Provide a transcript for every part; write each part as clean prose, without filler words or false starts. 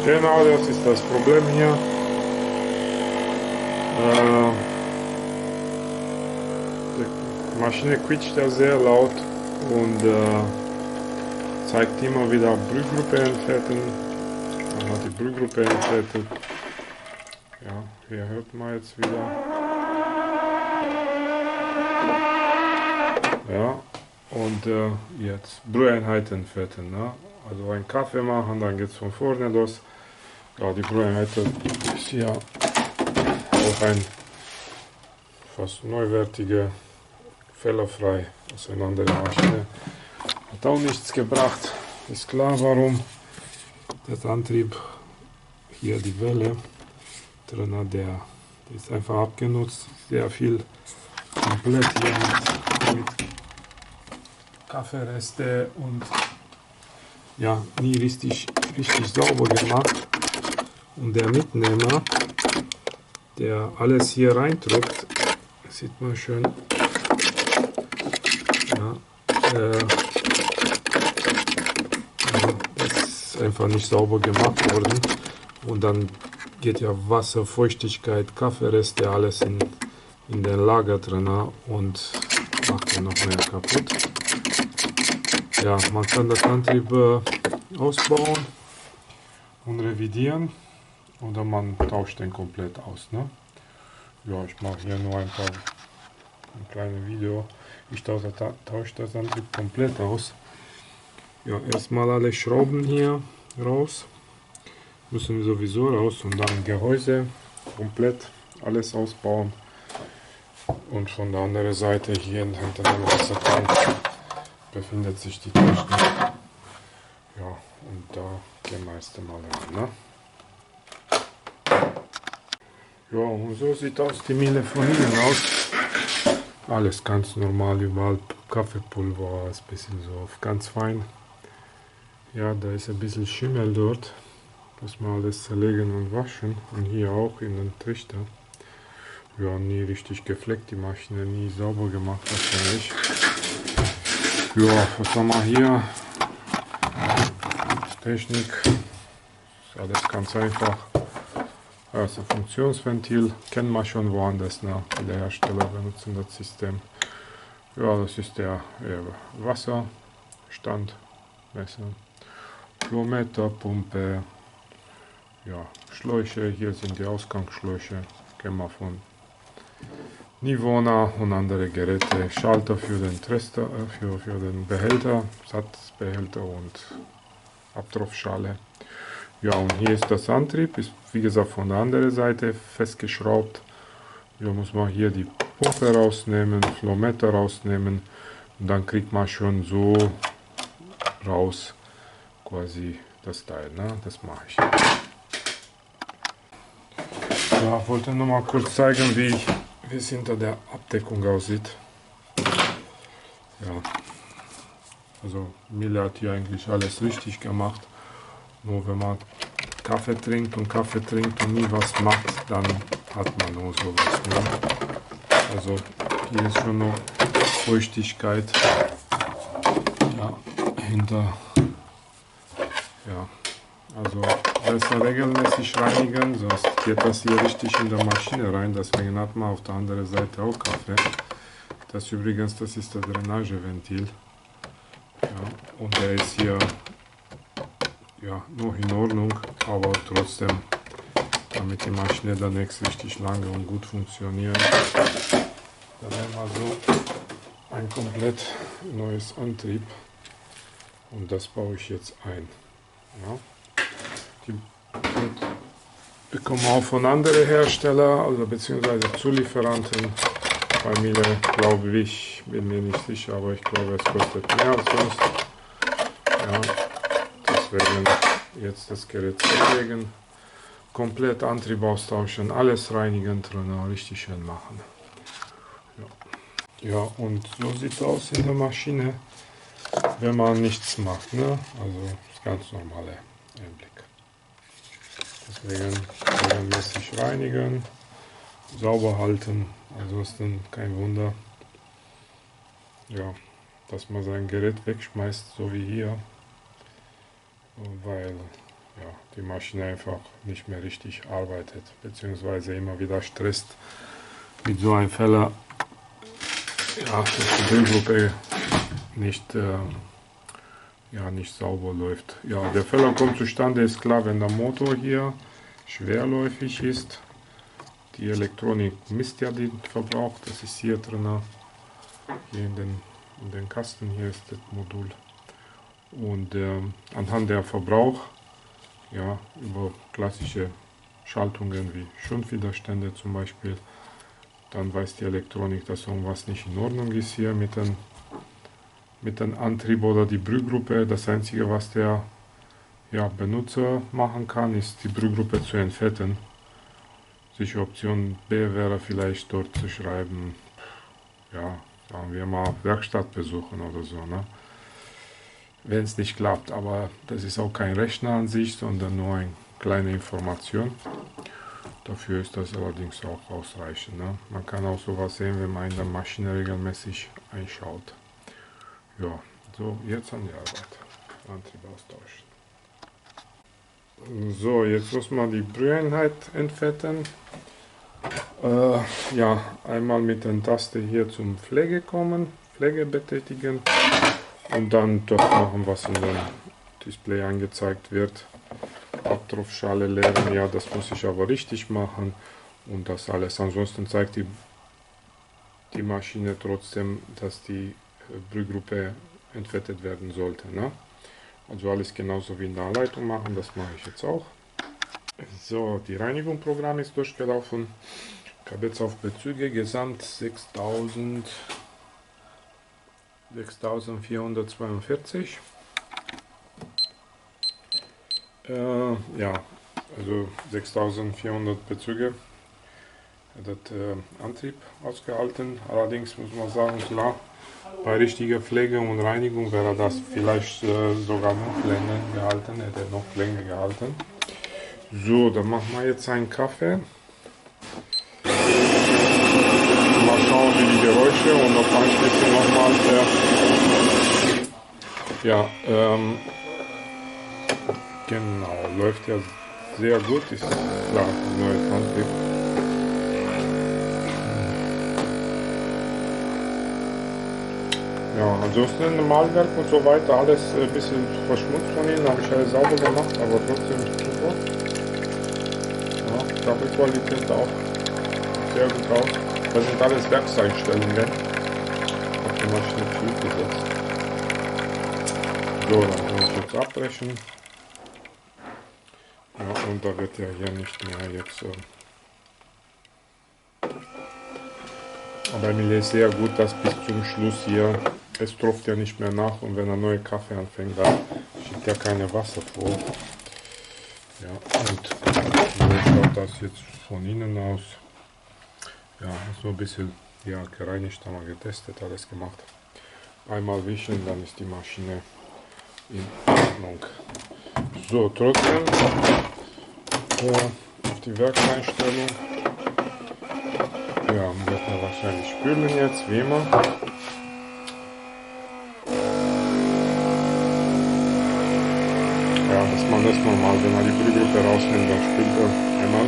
Genau, das ist das Problem hier. Die Maschine quietscht ja sehr laut und zeigt immer wieder Brühgruppe entfernen. Man hat die Brühgruppe entfernt. Ja, hier hört man jetzt wieder. Ja, und jetzt Brüheinheit entfernen. Ne? Also einen Kaffee machen, dann geht es von vorne los. Ja, die Brüheinheit ist hier auch ein fast neuwertige, fehlerfrei auseinander Maschine. Hat auch nichts gebracht. Ist klar, warum. Der Antrieb, hier die Welle drin, der ist einfach abgenutzt. Sehr viel komplett hier mit Kaffeereste und ja, nie richtig sauber gemacht. Und der Mitnehmer, der alles hier reindrückt, sieht man schön, ja, das ist einfach nicht sauber gemacht worden. Und dann geht ja Wasser, Feuchtigkeit, Kaffeereste, alles in den Lager drin und macht ja noch mehr kaputt. Ja, man kann das Antrieb ausbauen und revidieren oder man tauscht den komplett aus. Ne? Ja, ich mache hier nur ein kleines Video. Ich tausche das Antrieb komplett aus. Ja, erstmal alle Schrauben hier raus. Müssen wir sowieso raus und dann Gehäuse komplett alles ausbauen. Und von der anderen Seite hier hinter dem Wassertank befindet sich die Technik. Ja, und da gehen wir erst einmal rein. Ne? Ja, und so sieht aus die Mine von innen aus. Alles ganz normal, überall Kaffeepulver, ein bisschen so auf ganz fein. Ja, da ist ein bisschen Schimmel dort. Muss man alles zerlegen und waschen. Und hier auch in den Trichter. Ja, nie richtig gefleckt, die Maschine nie sauber gemacht wahrscheinlich. Ja, was haben wir hier? Technik. Ist alles ganz einfach. Also Funktionsventil kennen wir schon woanders. Ne? Die Hersteller benutzen das System. Ja, das ist der Wasserstand. Flowmeter, Pumpe. Ja, Schläuche. Hier sind die Ausgangsschläuche. Kennen wir von Nivona und andere Geräte. Schalter für den Trester, für den Behälter, Satzbehälter und Abtropfschale. Ja, und hier ist das Antrieb, ist wie gesagt von der anderen Seite festgeschraubt. Hier muss man hier die Pumpe rausnehmen, Flowmeter rausnehmen und dann kriegt man schon so raus quasi das Teil. Ne? Das mache ich. Ja, wollte nur mal kurz zeigen, wie es hinter der Abdeckung aussieht. Ja, also Mille hat hier eigentlich alles richtig gemacht. Nur wenn man Kaffee trinkt und nie was macht, dann hat man nur sowas. Ne? Also hier ist schon noch Feuchtigkeit ja, hinter. Ja, also besser regelmäßig reinigen, sonst geht das hier richtig in der Maschine rein. Deswegen hat man auf der anderen Seite auch Kaffee. Das übrigens, das ist der Drainageventil. Ja, und der ist hier ja, noch in Ordnung, aber trotzdem, damit die Maschine dann nächst richtig lange und gut funktioniert, dann haben wir so ein komplett neues Antrieb und das baue ich jetzt ein. Ja. Die bekommen auch von anderen Herstellern, also beziehungsweise Zulieferanten. Bei Miele glaube ich, bin mir nicht sicher, aber ich glaube es kostet mehr als sonst. Ja, deswegen jetzt das Gerät zerlegen, komplett Antrieb austauschen, alles reinigen, drin, richtig schön machen. Ja, und so sieht es aus in der Maschine, wenn man nichts macht. Ne? Also das ganz normale Einblick. Deswegen regelmäßig reinigen, sauber halten, ansonsten kein Wunder, ja, dass man sein Gerät wegschmeißt, so wie hier, weil ja, die Maschine einfach nicht mehr richtig arbeitet, beziehungsweise immer wieder stresst mit so einem Fehler, ja, dass die Brühgruppe nicht, ja, nicht sauber läuft. Ja, der Fehler kommt zustande, ist klar, wenn der Motor hier schwerläufig ist. Die Elektronik misst ja den Verbrauch, das ist hier drin, hier in den Kasten, hier ist das Modul. Und anhand der Verbrauch, ja, über klassische Schaltungen wie Schundwiderstände zum Beispiel, dann weiß die Elektronik, dass irgendwas nicht in Ordnung ist hier mit dem Antrieb oder die Brühgruppe. Das Einzige, was der, ja, Benutzer machen kann, ist die Brühgruppe zu entfetten. Sicher Option B wäre vielleicht dort zu schreiben, ja, sagen wir mal Werkstatt besuchen oder so, ne? Wenn es nicht klappt, aber das ist auch kein Rechner an sich, sondern nur eine kleine Information. Dafür ist das allerdings auch ausreichend, ne? Man kann auch sowas sehen, wenn man in der Maschine regelmäßig einschaut. Ja, so, jetzt an die Arbeit. Antrieb austauschen. So, jetzt muss man die Brüheinheit entfetten. Ja, einmal mit der Taste hier zum Pflege kommen, Pflege betätigen und dann dort machen, was in dem Display angezeigt wird. Abtropfschale leeren, ja, das muss ich aber richtig machen und das alles. Ansonsten zeigt die Maschine trotzdem, dass die Brühgruppe entfettet werden sollte, ne? Also alles genauso wie in der Anleitung machen, das mache ich jetzt auch. So, die Reinigungsprogramm ist durchgelaufen. Ich habe jetzt auf Bezüge gesamt 6442. Ja, also 6400 Bezüge hat Antrieb ausgehalten. Allerdings muss man sagen, klar, bei richtiger Pflege und Reinigung wäre das vielleicht sogar noch länger gehalten, hätte noch länger gehalten. So, dann machen wir jetzt einen Kaffee. Mal schauen, wie die Geräusche und noch anschließend nochmal ja, genau, läuft ja sehr gut, ist klar, neues Antrieb. Ja, ansonsten im Malwerk und so weiter, alles ein bisschen verschmutzt von innen, habe ich alles sauber gemacht, aber trotzdem super. Ja, Kabelqualität auch sehr gut aus. Das sind alles Werkseinstellungen. Ich habe die Maschine viel gesetzt. So, dann kann ich jetzt abbrechen. Ja, und da wird ja hier nicht mehr jetzt. Aber mir ist sehr gut, dass bis zum Schluss hier, es tropft ja nicht mehr nach und wenn er neue Kaffee anfängt, dann schickt ja keine Wasser vor. Ja, und so schaut das jetzt von innen aus. Ja, so ein bisschen, ja, gereinigt, haben wir getestet, alles gemacht. Einmal wischen, dann ist die Maschine in Ordnung. So, trotzdem auf die Werkseinstellung. Ja, wird man wahrscheinlich spülen jetzt, wie immer. Ja, dass man das normal, wenn man die Brühgruppe rausnimmt, dann spült er einmal.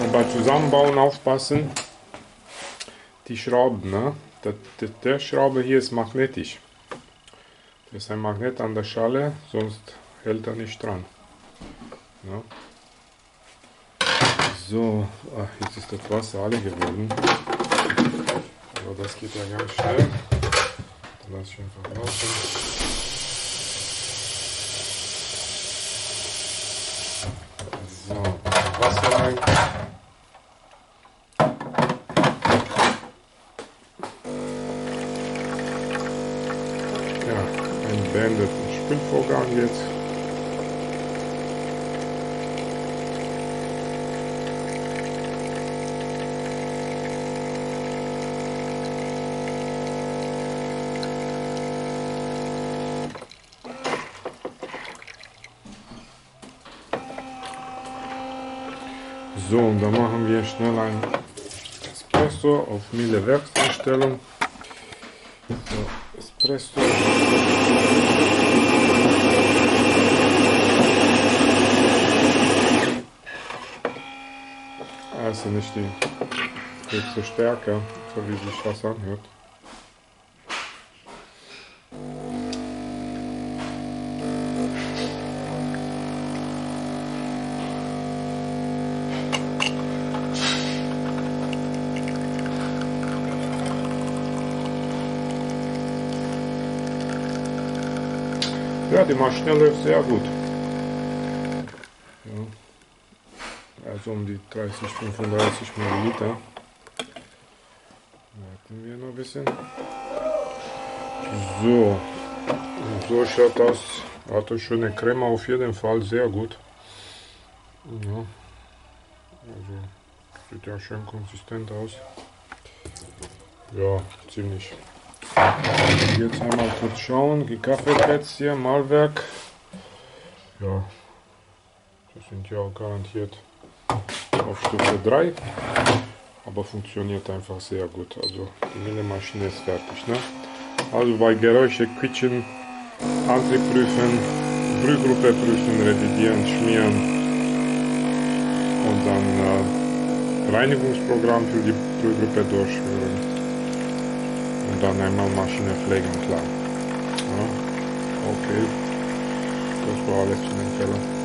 Und beim Zusammenbauen aufpassen, die Schrauben, ne? Der Schraube hier ist magnetisch. Das ist ein Magnet an der Schale, sonst hält er nicht dran. Ja. So, ach, jetzt ist das Wasser alle geworden. Aber das geht ja ganz schnell. Dann lasse ich einfach laufen. So, Wasser rein. Beendet den Spülvorgang jetzt. So, und dann machen wir schnell ein Espresso auf milde Werkseinstellung. So, Espresso. Also nicht die höchste Stärke, so wie sich das anhört. Ja, die Maschine läuft sehr gut. Ja. Also um die 30, 35 Milliliter. Warten wir noch ein bisschen. So, so schaut das. Hat eine schöne Creme auf jeden Fall, sehr gut. Ja. Also sieht ja schön konsistent aus. Ja, ziemlich. Jetzt einmal kurz schauen, die Kaffeepads hier, Malwerk. Ja, das sind ja auch garantiert auf Stufe 3, aber funktioniert einfach sehr gut. Also die Milchmaschine ist fertig. Ne? Also bei Geräusche quietschen, Antrieb prüfen, Brühgruppe prüfen, revidieren, schmieren und dann Reinigungsprogramm für die Brühgruppe durchführen. Und dann einmal Maschine pflegen, klar. Ja, okay, das war alles zu den Fällen.